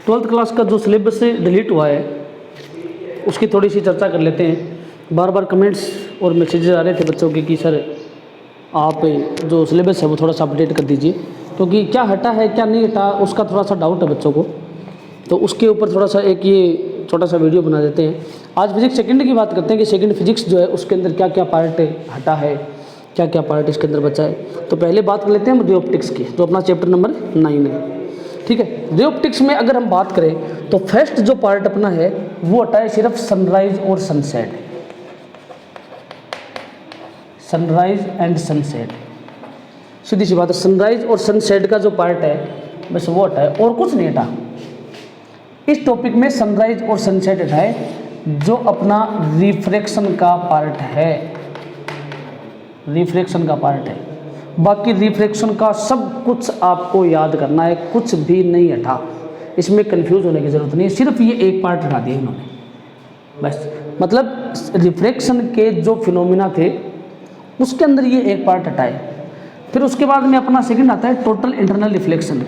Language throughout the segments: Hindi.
ट्वेल्थ क्लास का जो सिलेबस से डिलीट हुआ है उसकी थोड़ी सी चर्चा कर लेते हैं। बार बार कमेंट्स और मैसेजेस आ रहे थे बच्चों के कि सर आप जो सिलेबस है वो थोड़ा सा अपडेट कर दीजिए, क्योंकि क्या हटा है क्या नहीं हटा उसका थोड़ा सा डाउट है बच्चों को, तो उसके ऊपर थोड़ा सा एक ये छोटा सा वीडियो बना देते हैं। आज फिजिक्स सेकंड की बात करते हैं कि सेकंड फिजिक्स जो है उसके अंदर क्या क्या पार्ट हटा है, क्या क्या पार्ट इसके अंदर बचा है। तो पहले बात कर लेते हैं रे ऑप्टिक्स की, जो अपना चैप्टर नंबर 9 है। ठीक है, रे ऑप्टिक्स में अगर हम बात करें तो फर्स्ट जो पार्ट अपना है वो हटा है सिर्फ सनराइज और सनसेट, सनराइज एंड सनसेट। सीधी सी बात है, सनराइज और सनसेट का जो पार्ट है बस वो हटा है और कुछ नहीं हटा। इस टॉपिक में सनराइज और सनसेट हटा है, जो अपना रिफ्रैक्शन का पार्ट है, रिफ्रैक्शन का पार्ट है। बाकी रिफ्रैक्शन का सब कुछ आपको याद करना है, कुछ भी नहीं हटा, इसमें कंफ्यूज होने की ज़रूरत नहीं है। सिर्फ ये एक पार्ट हटा दिया इन्होंने बस, मतलब रिफ्रैक्शन के जो फिनोमिना थे उसके अंदर ये एक पार्ट हटाए। फिर उसके बाद में अपना सेकंड आता है total internal reflection.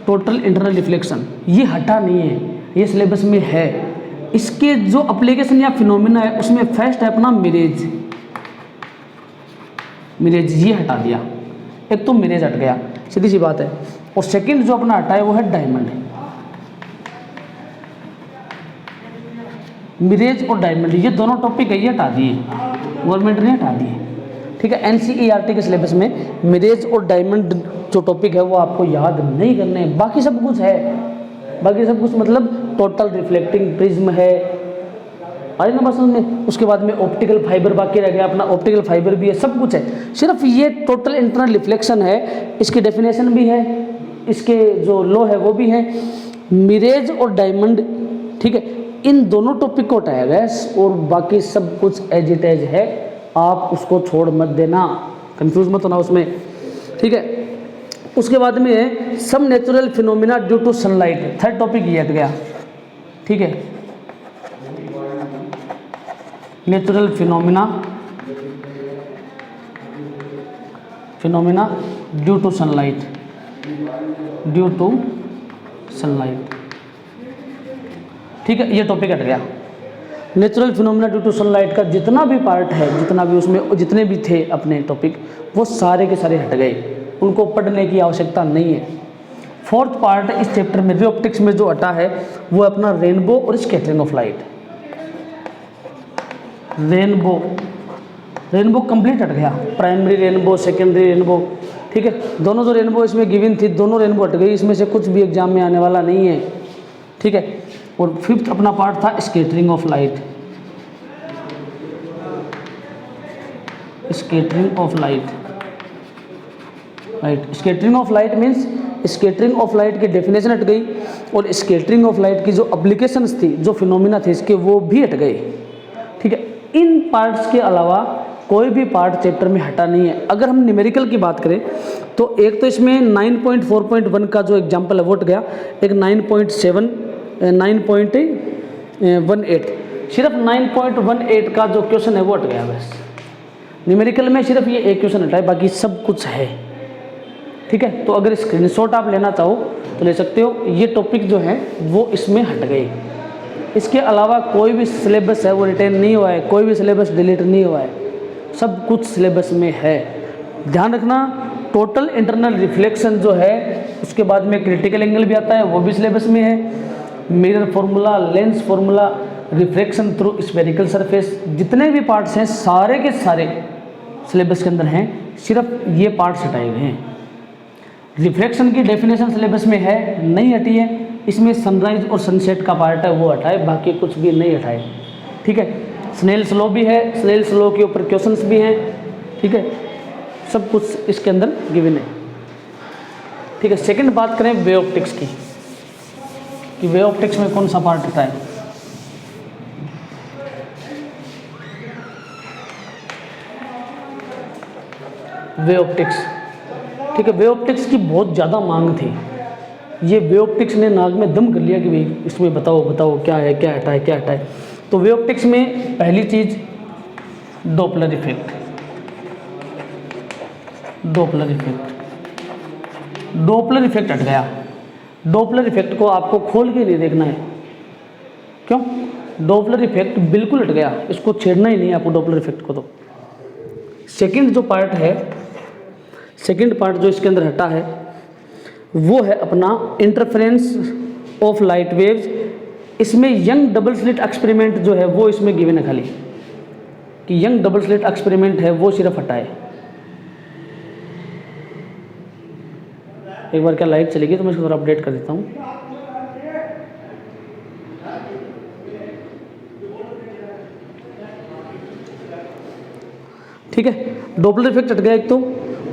Total internal reflection ये हटा नहीं है, ये सिलेबस में है। इसके जो एप्लीकेशन या फिनोमिना है उसमें फर्स्ट है अपना मिरेज, मिरेज ये हटा दिया, एक तो मिरेज हट गया, सीधी सी बात है। और सेकंड जो अपना हटा है वो है डायमंड। मिरेज और डायमंड ये दोनों टॉपिक है, ये हटा दिए, गवर्नमेंट ने हटा दिए। ठीक है, एनसीईआरटी के सिलेबस में मिरेज और डायमंड जो टॉपिक है वो आपको याद नहीं करने हैं, बाकी सब कुछ है। बाकी सब कुछ मतलब टोटल रिफ्लेक्टिंग प्रिज्म है, आई ना बस में। उसके बाद में ऑप्टिकल फाइबर बाकी रह गया अपना, ऑप्टिकल फाइबर भी है, सब कुछ है। सिर्फ ये टोटल इंटरनल रिफ्लेक्शन है, इसकी डेफिनेशन भी है, इसके जो लॉ है वो भी है। मिरेज और डायमंड, ठीक है, इन दोनों टॉपिक को हटाया गया और बाकी सब कुछ एज इट एज है, आप उसको छोड़ मत देना, कंफ्यूज मत होना उसमें। ठीक है, उसके बाद में है some natural phenomena due to sunlight, third topic ये हट गया। ठीक है, natural phenomena, phenomena due to sunlight, due to sunlight. ठीक है, ये टॉपिक हट गया। Natural phenomena due to sunlight का जितना भी पार्ट है, जितना भी उसमें जितने भी थे अपने टॉपिक, वो सारे के सारे हट गए, उनको पढ़ने की आवश्यकता नहीं है। फोर्थ पार्ट इस चैप्टर में रे ऑप्टिक्स में जो हटा है वो अपना रेनबो और scattering of light. Rainbow, rainbow complete हट गया, प्राइमरी रेनबो, सेकेंडरी रेनबो। ठीक है, दोनों जो रेनबो इसमें गिवन थी दोनों रेनबो हट गई, इसमें से कुछ भी एग्जाम में आने वाला नहीं है। ठीक है, और फिफ्थ अपना पार्ट था scattering of light, scattering of light. Right, scattering of light means scattering of light की डेफिनेशन हट गई और स्कैटरिंग ऑफ लाइट की जो एप्लीकेशंस थी, जो फिनोमिना थे इसके, वो भी हट गए। ठीक है, इन पार्ट्स के अलावा कोई भी पार्ट चैप्टर में हटा नहीं है। अगर हम न्यूमेरिकल की बात करें तो एक तो इसमें 9.4.1 का जो एग्जाम्पल है वो हट गया, एक 9.7, 9.18, सिर्फ 9.18 का जो क्वेश्चन है वो हट गया बस। न्यूमेरिकल में सिर्फ ये एक क्वेश्चन हटा है, बाकी सब कुछ है। ठीक है, तो अगर स्क्रीनशॉट आप लेना चाहो तो ले सकते हो। ये टॉपिक जो है वो इसमें हट गए, इसके अलावा कोई भी सिलेबस है वो रिटेन नहीं हुआ है, कोई भी सिलेबस डिलीट नहीं हुआ है, सब कुछ सिलेबस में है। ध्यान रखना, टोटल इंटरनल रिफ्लेक्शन जो है उसके बाद में क्रिटिकल एंगल भी आता है, वो भी सिलेबस में है। Mirror formula, lens formula, refraction through spherical surface, जितने भी पार्ट्स हैं सारे के सारे सिलेबस के अंदर हैं, सिर्फ ये पार्ट्स हटाए गए हैं। रिफ्रैक्शन की डेफिनेशन सिलेबस में है, नहीं हटी है। इसमें सनराइज और सनसेट का पार्ट है वो हटाए, बाकी कुछ भी नहीं हटाए। ठीक है, स्नेल्स लॉ भी है, स्नेल्स लॉ के ऊपर क्वेश्चंस भी हैं। ठीक है, सब कुछ इसके अंदर गिवन है। ठीक है, सेकंड बात करें वे ऑप्टिक्स की, कि वे ऑप्टिक्स में कौन सा पार्ट हटा है। वे ऑप्टिक्स, ठीक है, वे ऑप्टिक्स की बहुत ज़्यादा मांग थी। ये वे ऑप्टिक्स ने नाक में दम कर लिया कि भाई इसमें बताओ बताओ क्या है, क्या हटा है, क्या हटा है। तो वे ऑप्टिक्स में पहली चीज़ Doppler effect, Doppler effect. Doppler effect हट गया। डॉपलर इफेक्ट को आपको खोल के नहीं देखना है, क्यों? डॉपलर इफेक्ट बिल्कुल हट गया, इसको छेड़ना ही नहीं है आपको डॉपलर इफेक्ट को। तो सेकंड जो पार्ट है, सेकंड पार्ट जो इसके अंदर हटा है वो है अपना इंटरफेरेंस ऑफ लाइट वेव्स। इसमें यंग डबल स्लिट एक्सपेरिमेंट जो है वो इसमें गिवन है, खाली कि यंग डबल स्लिट एक्सपेरिमेंट है वो सिर्फ हटाए। एक बार क्या लाइट चलेगी तो मैं इसको थोड़ा अपडेट कर देता हूँ। ठीक है, डॉपलर इफेक्ट हट गया एक तो,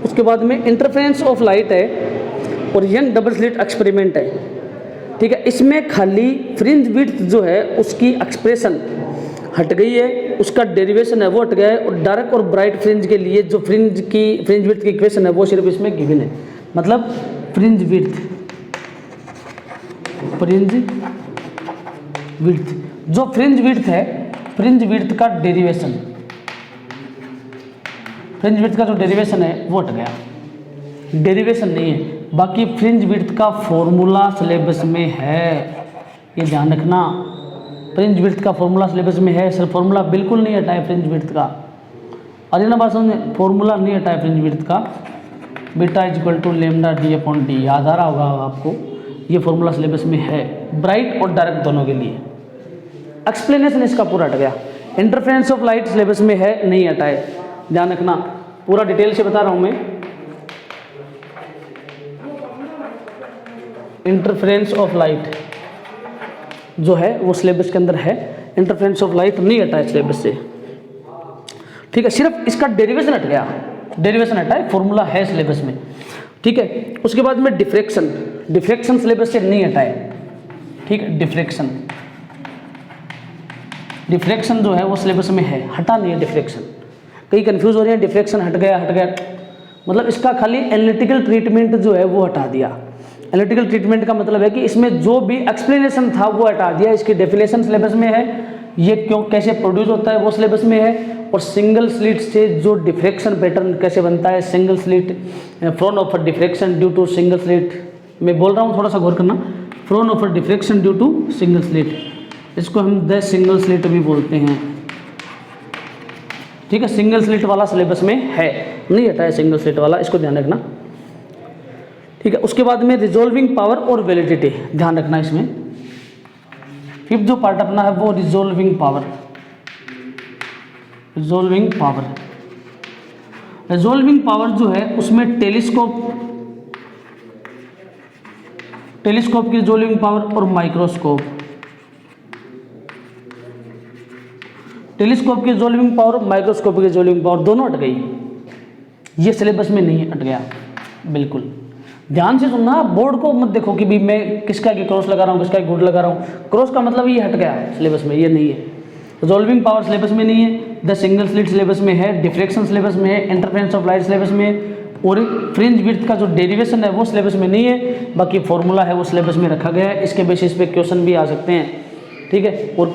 उसके बाद में इंटरफेरेंस ऑफ लाइट है और यंग डबल स्लिट एक्सपेरिमेंट है। ठीक है, इसमें खाली फ्रिंज विड्थ जो है उसकी एक्सप्रेशन हट गई है, उसका डेरिवेशन है वो हट गया है, और डार्क और ब्राइट फ्रिंज के लिए जो फ्रिंज विड्थ की इक्वेशन है वो सिर्फ इसमें गिवन है। मतलब फ्रिंज विड्थ जो फ्रिंज विड्थ है, फ्रिंज विड्थ का डेरिवेशन, फ्रिंज विड्थ का जो डेरिवेशन है वो हट गया, डेरिवेशन नहीं है। बाकी फ्रिंज विड्थ का फॉर्मूला सिलेबस में है, ये ध्यान रखना। फ्रिंज विड्थ का फॉर्मूला सिलेबस में है, सिर्फ फॉर्मूला बिल्कुल नहीं हटा है फ्रिंज विड्थ का। अरे ना बात समझे, फॉर्मूला नहीं हटा है फ्रिंज विड्थ का। Beta is equal to lambda D upon D, याद आ रहा होगा आपको, ये फॉर्मूला सिलेबस में है ब्राइट और डार्क दोनों के लिए। एक्सप्लेनेशन इसका पूरा हट गया। इंटरफेरेंस ऑफ लाइट सिलेबस में है, नहीं हटा है, ध्यान रखना, पूरा डिटेल से बता रहा हूँ मैं। इंटरफेरेंस ऑफ लाइट जो है वो सिलेबस के अंदर है, इंटरफेरेंस ऑफ लाइट नहीं हटा है सिलेबस से। ठीक है, सिर्फ इसका डेरिवेशन हट गया, डेरिवेशन हटा है, फॉर्मूला है सिलेबस में। ठीक है, उसके बाद में डिफ्रैक्शन, डिफ्रैक्शन सिलेबस से नहीं हटा है। ठीक है, डिफ्रैक्शन जो है वो सिलेबस में है, हटा नहीं है डिफ्रैक्शन। कई कंफ्यूज हो रहे हैं, डिफ्रैक्शन हट गया, मतलब इसका खाली एनालिटिकल ट्रीटमेंट जो है वो हटा दिया। एनालिटिकल ट्रीटमेंट का मतलब है कि इसमें जो भी एक्सप्लेनेशन था वो हटा दिया। इसकी डेफिनेशन सिलेबस में है, ये क्यों कैसे प्रोड्यूस होता है वो सिलेबस में है, और सिंगल स्लिट से जो डिफ्रैक्शन पैटर्न कैसे बनता है, single slit Fraunhofer diffraction due to single slit, मैं बोल रहा हूँ थोड़ा सा गौर करना, Fraunhofer diffraction due to single slit, इसको हम द सिंगल स्लिट भी बोलते हैं। ठीक है, सिंगल स्लिट वाला सिलेबस में है, नहीं हटा है सिंगल स्लिट वाला, इसको ध्यान रखना। ठीक है, उसके बाद में रिजोल्विंग पावर और वैलिडिटी, ध्यान रखना इसमें। फिफ्थ जो पार्ट अपना है वो रिजोल्विंग पावर। रिजोल्विंग पावर जो है उसमें टेलीस्कोप की रिजोल्विंग पावर और माइक्रोस्कोप, टेलीस्कोप की रिजोल्विंग पावर, माइक्रोस्कोप की रिजोल्विंग पावर दोनों हट गई। ये सिलेबस में नहीं हट गया, बिल्कुल ध्यान से सुनना। बोर्ड को मत देखो कि भी मैं किसका की क्रॉस लगा रहा हूँ, किसका की गुड लगा रहा हूँ। क्रॉस का मतलब ये हट गया सिलेबस में, ये नहीं है। रिजोल्विंग पावर सिलेबस में नहीं है, द सिंगल स्लिट सिलेबस में है, डिफ्रैक्शन सिलेबस में है, इंटरफेरेंस ऑफ लाइट सिलेबस में है, और फ्रिंज विड्थ का जो डेरिवेशन है वो सिलेबस में नहीं है। बाकी फॉर्मूला है वो सिलेबस में रखा गया है, इसके बेसिस पे क्वेश्चन भी आ सकते हैं। ठीक है, और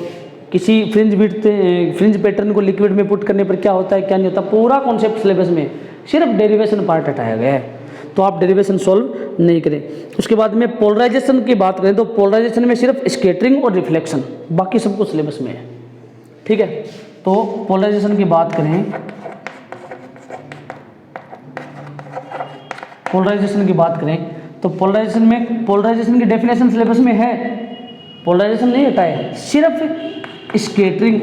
किसी फ्रिंज पैटर्न को लिक्विड में पुट करने पर क्या होता है क्या नहीं होता, पूरा कॉन्सेप्ट सिलेबस में, सिर्फ डेरिवेशन पार्ट हटाया गया है, तो आप डेरिवेशन सॉल्व नहीं करें। उसके बाद में पोलराइजेशन की बात करें तो पोलराइजेशन में सिर्फ स्कैटरिंग और रिफ्लेक्शन, बाकी सब कुछ सिलेबस में है। ठीक है, तो पोलराइजेशन की बात करें, तो पोलराइजेशन की डेफिनेशन सिलेबस में है, पोलराइजेशन नहीं हटा है, सिर्फ स्कैटरिंग,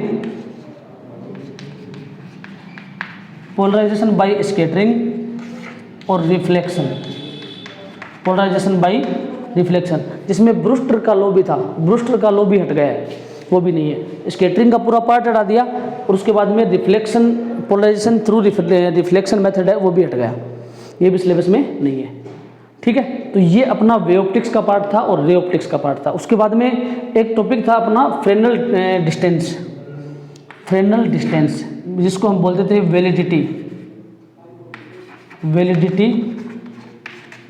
पोलराइजेशन बाय स्कैटरिंग और रिफ्लेक्शन, पोलराइजेशन बाय रिफ्लेक्शन, जिसमें ब्रूस्टर का लॉ भी था, ब्रूस्टर का लॉ भी हट गया है, वो भी नहीं है। स्कैटरिंग का पूरा पार्ट हटा दिया, और उसके बाद में reflection, polarisation through reflection method है वो भी हट गया, ये भी सिलेबस में नहीं है। ठीक है, तो ये अपना वे ऑप्टिक्स का पार्ट था और रे ऑप्टिक्स का पार्ट था। उसके बाद में एक टॉपिक था अपना फ्रेनल डिस्टेंस, जिसको हम बोलते थे वैलिडिटी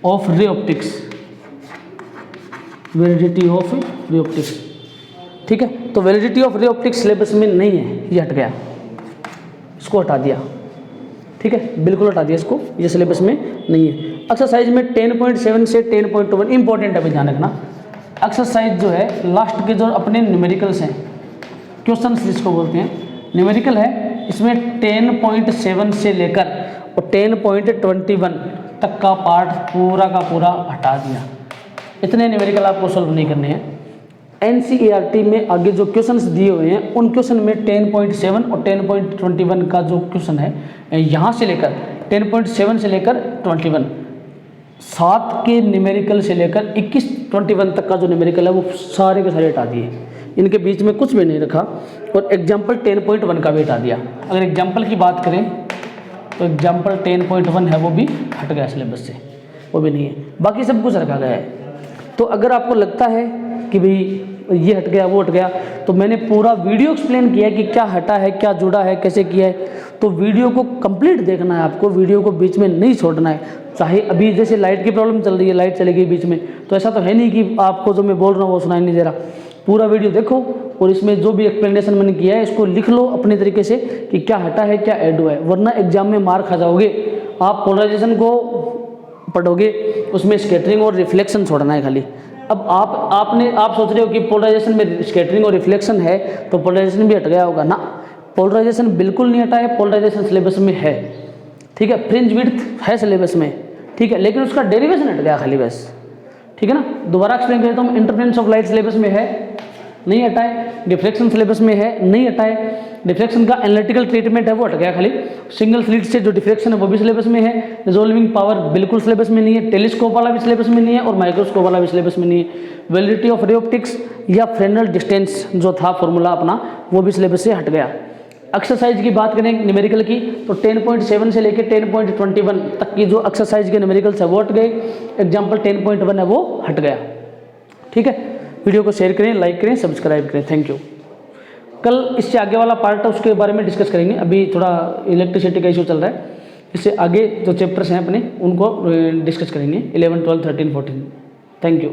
ऑफ रे ऑप्टिक्स, ठीक है, तो validity of ray optics syllabus में नहीं है, ये हट गया, इसको हटा दिया। ठीक है, बिल्कुल हटा दिया इसको, ये सिलेबस में नहीं है। एक्सरसाइज में 10.7 से 10.1 इंपॉर्टेंट है, ध्यान रखना। एक्सरसाइज जो है लास्ट के जो अपने न्यूमेरिकल्स हैं, क्वेश्चन जिसको बोलते हैं न्यूमेरिकल है, इसमें 10.7 से लेकर और 10.21 तक का पार्ट पूरा का पूरा हटा दिया। इतने न्यूमेरिकल आपको सॉल्व नहीं करने हैं। एनसीईआरटी में आगे जो क्वेश्चंस दिए हुए हैं उन क्वेश्चन में 10.7 और 10.21 का जो क्वेश्चन है यहाँ से लेकर 10.7 से लेकर 21, 7 के न्यूमेरिकल से लेकर 21 तक का जो न्यूमेरिकल है वो सारे के सारे हटा दिए, इनके बीच में कुछ भी नहीं रखा। और एग्जाम्पल 10.1 का भी हटा दिया। अगर एग्जाम्पल की बात करें तो एग्जाम्पल 10.1 है वो भी हट गया सिलेबस से, वो भी नहीं है, बाकी सब कुछ रखा गया है। तो अगर आपको लगता है कि भाई ये हट गया वो हट गया, तो मैंने पूरा वीडियो एक्सप्लेन किया कि क्या हटा है, क्या जुड़ा है, कैसे किया है। तो वीडियो को कंप्लीट देखना है आपको, वीडियो को बीच में नहीं छोड़ना है। चाहे अभी जैसे लाइट की प्रॉब्लम चल रही है, लाइट चली गई बीच में, तो ऐसा तो है नहीं कि आपको जो मैं बोल रहा हूँ वो सुनाई नहीं दे रहा। पूरा वीडियो देखो और इसमें जो भी एक्सप्लेनेशन मैंने किया है इसको लिख लो अपने तरीके से कि क्या हटा है, क्या ऐड हुआ है, वरना एग्जाम में मार खा जाओगे। आप पोलराइजेशन को पढ़ोगे, उसमें स्कैटरिंग और रिफ्लेक्शन छोड़ना है खाली। अब आप सोच रहे हो कि पोलराइजेशन में स्कैटरिंग और रिफ्लेक्शन है तो पोलराइजेशन भी हट गया होगा ना। पोलराइजेशन बिल्कुल नहीं हटा है, पोलराइजेशन सिलेबस में है, ठीक है। फ्रिंज विड्थ है सिलेबस में, ठीक है, लेकिन उसका डेरिवेशन हट गया खाली बस, ठीक है ना। दोबारा एक्सप्लेन करता हूँ, इंटरफेरेंस ऑफ लाइट सिलेबस में है, नहीं हटा है। डिफ्लेक्शन सिलेबस में है, नहीं हटा है। डिफ्लेक्शन का एनालिटिकल ट्रीटमेंट है वो हट गया खाली। सिंगल स्लिट से जो डिफ्लेक्शन है वो भी सिलेबस में है। रिजोल्विंग पावर बिल्कुल सिलेबस में नहीं है। टेलीस्कोप वाला भी सिलेबस में नहीं है और माइक्रोस्कोप वाला भी सिलेबस में नहीं है। वैलिडिटी ऑफ रे ऑप्टिक्स या फ्रेनल डिस्टेंस जो था फॉर्मूला अपना, वो भी सिलेबस से हट गया। एक्सरसाइज की बात करें न्यूमेरिकल की तो 10.7 से लेकर 10.21 तक की जो एक्सरसाइज के न्यूमेरिकल्स है वो हट गए। एग्जाम्पल 10.1 है वो हट गया, ठीक है। वीडियो को शेयर करें, लाइक करें, सब्सक्राइब करें। Thank you. कल इससे आगे वाला पार्ट है उसके बारे में डिस्कस करेंगे। अभी थोड़ा इलेक्ट्रिसिटी का इशू चल रहा है, इससे आगे जो चैप्टर्स हैं अपने उनको डिस्कस करेंगे 11, 12, 13, 14। Thank you.